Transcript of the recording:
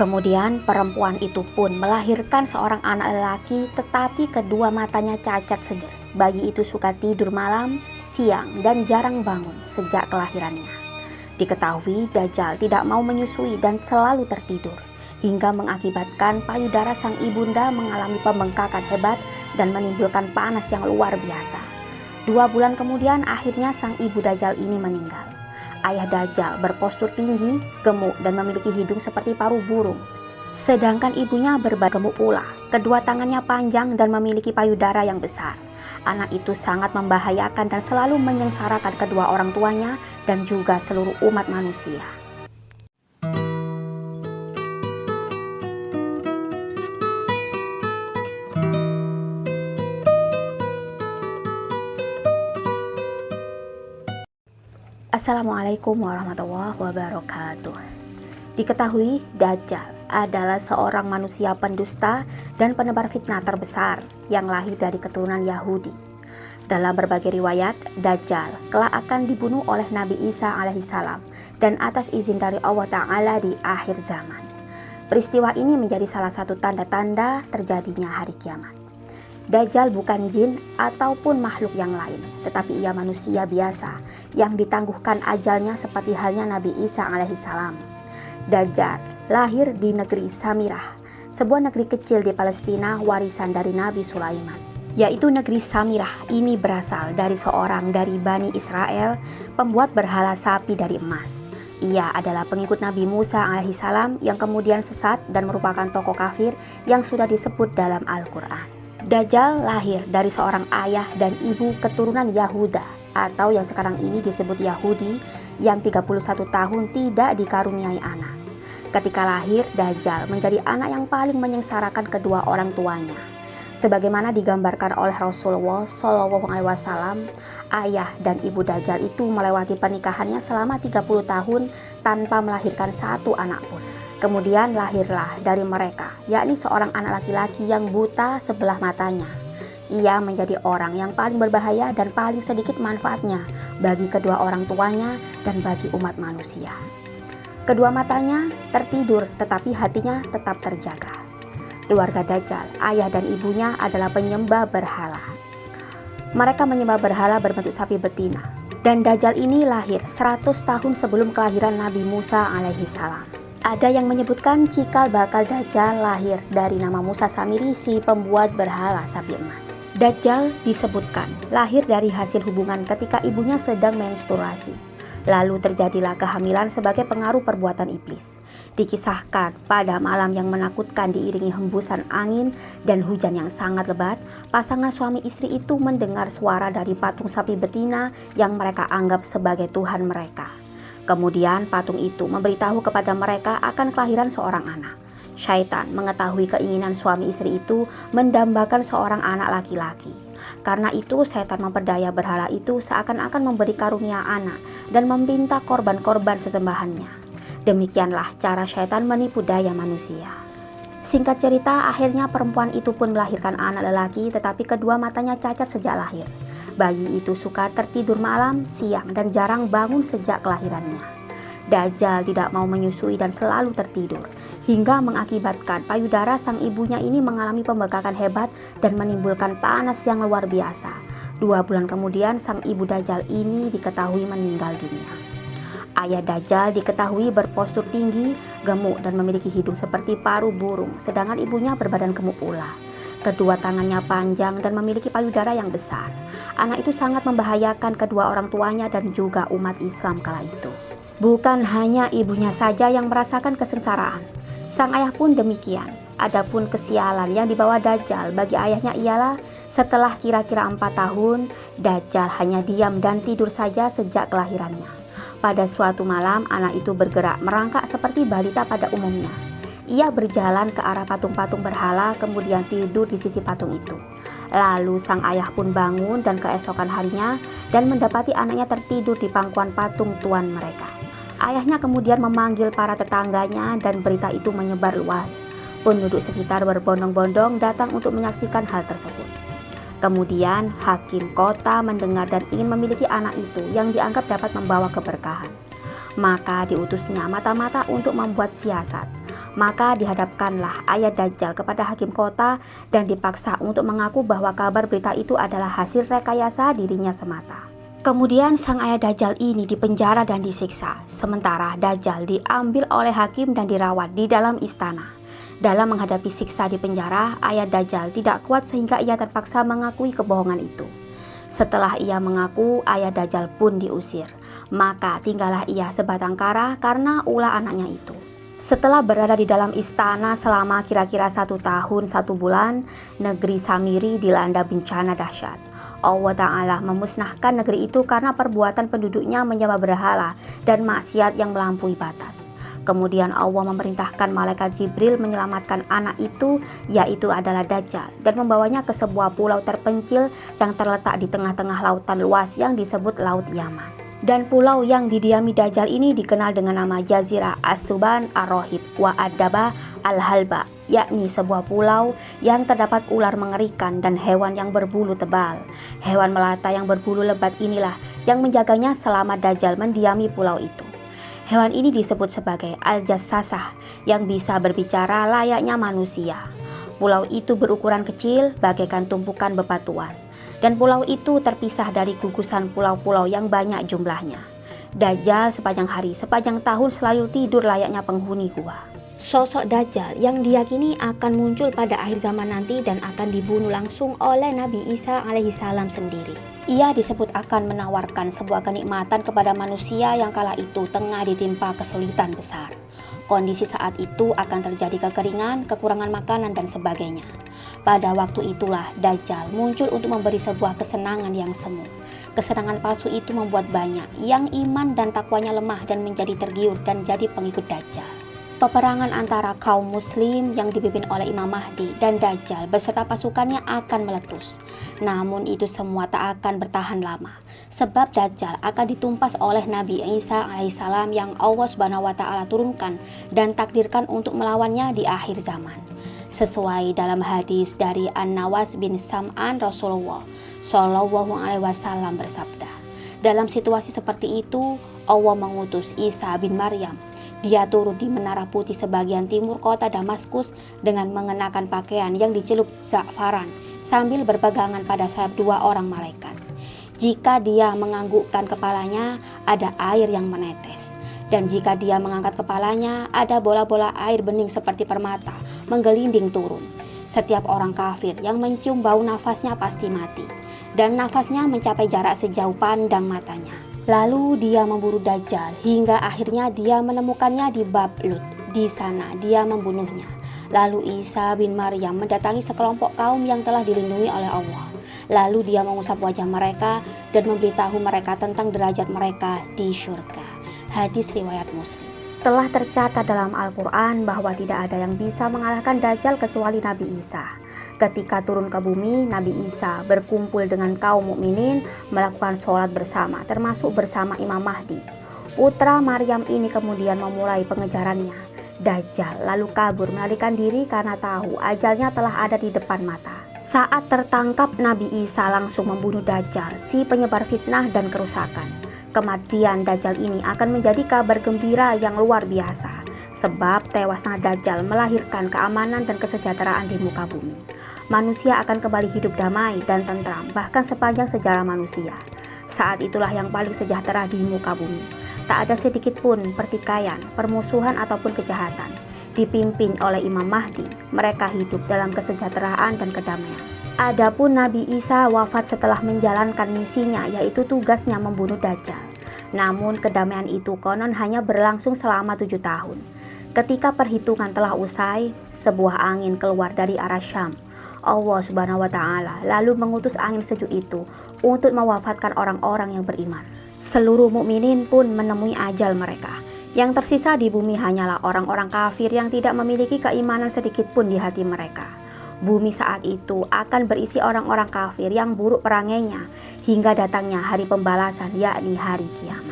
Kemudian perempuan itu pun melahirkan seorang anak lelaki, tetapi kedua matanya cacat sejer. Bayi itu suka tidur malam, siang, dan jarang bangun sejak kelahirannya. Diketahui Dajjal tidak mau menyusui dan selalu tertidur, hingga mengakibatkan payudara sang ibunda mengalami pembengkakan hebat dan menimbulkan panas yang luar biasa. 2 bulan kemudian akhirnya sang ibu Dajjal ini meninggal. Ayah Dajjal berpostur tinggi, gemuk, dan memiliki hidung seperti paruh burung. Sedangkan ibunya bergemuk pula, kedua tangannya panjang dan memiliki payudara yang besar. Anak itu sangat membahayakan dan selalu menyengsarakan kedua orang tuanya dan juga seluruh umat manusia. Assalamualaikum warahmatullahi wabarakatuh. Diketahui Dajjal adalah seorang manusia pendusta dan penebar fitnah terbesar yang lahir dari keturunan Yahudi. Dalam berbagai riwayat, Dajjal kelak akan dibunuh oleh Nabi Isa alaihissalam dan atas izin dari Allah Ta'ala di akhir zaman. Peristiwa ini menjadi salah satu tanda-tanda terjadinya hari kiamat. Dajjal bukan jin ataupun makhluk yang lain, tetapi ia manusia biasa yang ditangguhkan ajalnya seperti halnya Nabi Isa alaihissalam. Dajjal lahir di negeri Samirah, sebuah negeri kecil di Palestina warisan dari Nabi Sulaiman. Yaitu negeri Samirah ini berasal dari seorang dari Bani Israel, pembuat berhala sapi dari emas. Ia adalah pengikut Nabi Musa alaihissalam yang kemudian sesat dan merupakan tokoh kafir yang sudah disebut dalam Al-Quran. Dajjal lahir dari seorang ayah dan ibu keturunan Yahuda atau yang sekarang ini disebut Yahudi yang 31 tahun tidak dikaruniai anak. Ketika lahir, Dajjal menjadi anak yang paling menyengsarakan kedua orang tuanya. Sebagaimana digambarkan oleh Rasulullah SAW, ayah dan ibu Dajjal itu melewati pernikahannya selama 30 tahun tanpa melahirkan satu anak pun. Kemudian lahirlah dari mereka, yakni seorang anak laki-laki yang buta sebelah matanya. Ia menjadi orang yang paling berbahaya dan paling sedikit manfaatnya bagi kedua orang tuanya dan bagi umat manusia. Kedua matanya tertidur, tetapi hatinya tetap terjaga. Keluarga Dajjal, ayah dan ibunya adalah penyembah berhala. Mereka menyembah berhala berbentuk sapi betina. Dan Dajjal ini lahir 100 tahun sebelum kelahiran Nabi Musa alaihissalam. Ada yang menyebutkan cikal bakal Dajjal lahir dari nama Musa Samiri, si pembuat berhala sapi emas. Dajjal disebutkan lahir dari hasil hubungan ketika ibunya sedang menstruasi. Lalu terjadilah kehamilan sebagai pengaruh perbuatan iblis. Dikisahkan pada malam yang menakutkan diiringi hembusan angin dan hujan yang sangat lebat, pasangan suami istri itu mendengar suara dari patung sapi betina yang mereka anggap sebagai Tuhan mereka. Kemudian patung itu memberitahu kepada mereka akan kelahiran seorang anak. Syaitan mengetahui keinginan suami istri itu mendambakan seorang anak laki-laki. Karena itu syaitan memperdaya berhala itu seakan-akan memberi karunia anak dan meminta korban-korban sesembahannya. Demikianlah cara syaitan menipu daya manusia. Singkat cerita, akhirnya perempuan itu pun melahirkan anak lelaki, tetapi kedua matanya cacat sejak lahir. Bayi itu suka tertidur malam, siang, dan jarang bangun sejak kelahirannya. Dajjal tidak mau menyusui dan selalu tertidur, hingga mengakibatkan payudara sang ibunya ini mengalami pembengkakan hebat dan menimbulkan panas yang luar biasa. 2 bulan kemudian sang ibu Dajjal ini diketahui meninggal dunia. Ayah Dajjal diketahui berpostur tinggi, gemuk, dan memiliki hidung seperti paruh burung, sedangkan ibunya berbadan gemuk pula. Kedua tangannya panjang dan memiliki payudara yang besar. Anak itu sangat membahayakan kedua orang tuanya dan juga umat Islam kala itu. Bukan hanya ibunya saja yang merasakan kesengsaraan, sang ayah pun demikian. Adapun kesialan yang dibawa Dajjal bagi ayahnya ialah setelah kira-kira 4 tahun, Dajjal hanya diam dan tidur saja sejak kelahirannya. Pada suatu malam, anak itu bergerak merangkak seperti balita pada umumnya. Ia berjalan ke arah patung-patung berhala, kemudian tidur di sisi patung itu. Lalu sang ayah pun bangun dan keesokan harinya dan mendapati anaknya tertidur di pangkuan patung tuan mereka. Ayahnya kemudian memanggil para tetangganya dan berita itu menyebar luas. Penduduk sekitar berbondong-bondong datang untuk menyaksikan hal tersebut. Kemudian hakim kota mendengar dan ingin memiliki anak itu yang dianggap dapat membawa keberkahan. Maka diutusnya mata-mata untuk membuat siasat. Maka dihadapkanlah ayah Dajjal kepada hakim kota dan dipaksa untuk mengaku bahwa kabar berita itu adalah hasil rekayasa dirinya semata. Kemudian sang ayah Dajjal ini dipenjara dan disiksa, sementara Dajjal diambil oleh hakim dan dirawat di dalam istana. Dalam menghadapi siksa di penjara, ayah Dajjal tidak kuat sehingga ia terpaksa mengakui kebohongan itu. Setelah ia mengaku, ayah Dajjal pun diusir. Maka tinggallah ia sebatang kara karena ulah anaknya itu. Setelah berada di dalam istana selama kira-kira 1 tahun 1 bulan, negeri Samiri dilanda bencana dahsyat. Allah Ta'ala memusnahkan negeri itu karena perbuatan penduduknya menyembah berhala dan maksiat yang melampaui batas. Kemudian Allah memerintahkan malaikat Jibril menyelamatkan anak itu, yaitu adalah Dajjal, dan membawanya ke sebuah pulau terpencil yang terletak di tengah-tengah lautan luas yang disebut Laut Yaman. Dan pulau yang didiami Dajjal ini dikenal dengan nama Jazirah As-Suban Ar-Rohib wa Ad-Daba Al-Halba, yakni sebuah pulau yang terdapat ular mengerikan dan hewan yang berbulu tebal. Hewan melata yang berbulu lebat inilah yang menjaganya selama Dajjal mendiami pulau itu. Hewan ini disebut sebagai Al-Jassasah yang bisa berbicara layaknya manusia. Pulau itu berukuran kecil bagaikan tumpukan bebatuan. Dan pulau itu terpisah dari gugusan pulau-pulau yang banyak jumlahnya. Dajjal sepanjang hari, sepanjang tahun selalu tidur layaknya penghuni gua. Sosok Dajjal yang diyakini akan muncul pada akhir zaman nanti dan akan dibunuh langsung oleh Nabi Isa alaihissalam sendiri. Ia disebut akan menawarkan sebuah kenikmatan kepada manusia yang kala itu tengah ditimpa kesulitan besar. Kondisi saat itu akan terjadi kekeringan, kekurangan makanan dan sebagainya. Pada waktu itulah Dajjal muncul untuk memberi sebuah kesenangan yang semu. Kesenangan palsu itu membuat banyak yang iman dan takwanya lemah dan menjadi tergiur dan jadi pengikut Dajjal. Peperangan antara kaum muslim yang dipimpin oleh Imam Mahdi dan Dajjal beserta pasukannya akan meletus. Namun itu semua tak akan bertahan lama, sebab Dajjal akan ditumpas oleh Nabi Isa alaihissalam yang Allah Subhanahu wa Ta'ala turunkan dan takdirkan untuk melawannya di akhir zaman. Sesuai dalam hadis dari An-Nawas bin Sam'an, Rasulullah Shallallahu Alaihi Wasallam bersabda, dalam situasi seperti itu Allah mengutus Isa bin Maryam. Dia turun di menara putih sebagian timur kota Damaskus dengan mengenakan pakaian yang dicelup za'faran sambil berpegangan pada sayap 2 orang malaikat. Jika dia menganggukkan kepalanya, ada air yang menetes. Dan jika dia mengangkat kepalanya, ada bola-bola air bening seperti permata menggelinding turun. Setiap orang kafir yang mencium bau nafasnya pasti mati, dan nafasnya mencapai jarak sejauh pandang matanya. Lalu dia memburu Dajjal hingga akhirnya dia menemukannya di Bab Lut. Di sana dia membunuhnya. Lalu Isa bin Maryam mendatangi sekelompok kaum yang telah dilindungi oleh Allah. Lalu dia mengusap wajah mereka dan memberitahu mereka tentang derajat mereka di syurga. Hadis riwayat Muslim. Telah tercatat dalam Al-Quran bahwa tidak ada yang bisa mengalahkan Dajjal kecuali Nabi Isa. Ketika turun ke bumi, Nabi Isa berkumpul dengan kaum mukminin melakukan sholat bersama, termasuk bersama Imam Mahdi. Putra Maryam ini kemudian memulai pengejarannya. Dajjal lalu kabur melarikan diri karena tahu ajalnya telah ada di depan mata. Saat tertangkap, Nabi Isa langsung membunuh Dajjal, si penyebar fitnah dan kerusakan. Kematian Dajjal ini akan menjadi kabar gembira yang luar biasa, sebab tewasnya Dajjal melahirkan keamanan dan kesejahteraan di muka bumi. Manusia akan kembali hidup damai dan tentram, bahkan sepanjang sejarah manusia. Saat itulah yang paling sejahtera di muka bumi. Tak ada sedikit pun pertikaian, permusuhan ataupun kejahatan. Dipimpin oleh Imam Mahdi, mereka hidup dalam kesejahteraan dan kedamaian. Adapun Nabi Isa wafat setelah menjalankan misinya, yaitu tugasnya membunuh Dajjal. Namun kedamaian itu konon hanya berlangsung selama 7 tahun. Ketika perhitungan telah usai, sebuah angin keluar dari arah Syam. Allah Subhanahu wa Ta'ala lalu mengutus angin sejuk itu untuk mewafatkan orang-orang yang beriman. Seluruh mukminin pun menemui ajal mereka. Yang tersisa di bumi hanyalah orang-orang kafir yang tidak memiliki keimanan sedikit pun di hati mereka. Bumi saat itu akan berisi orang-orang kafir yang buruk perangainya hingga datangnya hari pembalasan, yakni hari kiamat.